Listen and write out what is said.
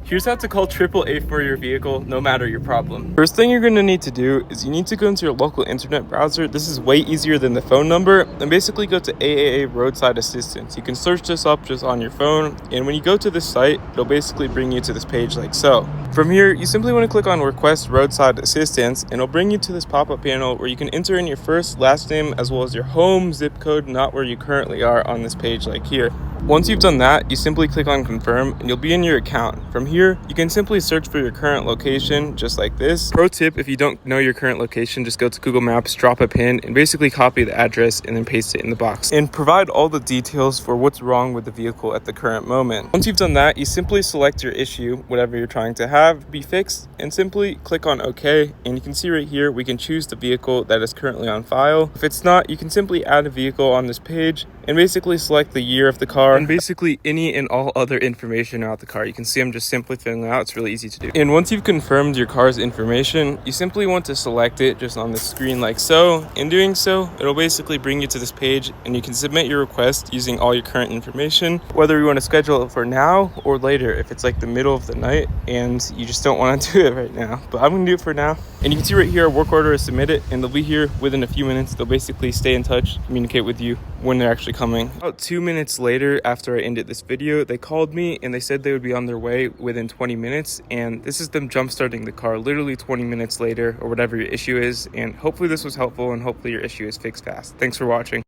Here's how to call AAA for your vehicle, no matter your problem. First thing you're going to need to do is you need to go into your local internet browser. This is way easier than the phone number, and basically go to AAA Roadside Assistance. You can search this up just on your phone, and when you go to this site, it'll basically bring you to this page like so. From here, you simply want to click on Request Roadside Assistance, and it'll bring you to this pop-up panel where you can enter in your first, last name, as well as your home zip code, not where you currently are on this page like here. Once you've done that, you simply click on confirm and you'll be in your account. From here, you can simply search for your current location just like this. Pro tip, if you don't know your current location, just go to Google Maps, drop a pin, and basically copy the address and then paste it in the box. And provide all the details for what's wrong with the vehicle at the current moment. Once you've done that, you simply select your issue, whatever you're trying to have be fixed, and simply click on OK. And you can see right here, we can choose the vehicle that is currently on file. If it's not, you can simply add a vehicle on this page and basically select the year of the car and basically any and all other information about the car. You can see I'm just simply filling it out. It's really easy to do. And once you've confirmed your car's information, you simply want to select it just on the screen like so. In doing so, it'll basically bring you to this page and you can submit your request using all your current information, whether you want to schedule it for now or later if it's like the middle of the night and you just don't want to do it right now. But I'm going to do it for now. And you can see right here, work order is submitted and they'll be here within a few minutes. They'll basically stay in touch, communicate with you when they're actually coming. About 2 minutes later, after I ended this video, they called me and they said they would be on their way within 20 minutes. And this is them jump starting the car literally 20 minutes later or whatever your issue is. And hopefully this was helpful and hopefully your issue is fixed fast. Thanks for watching.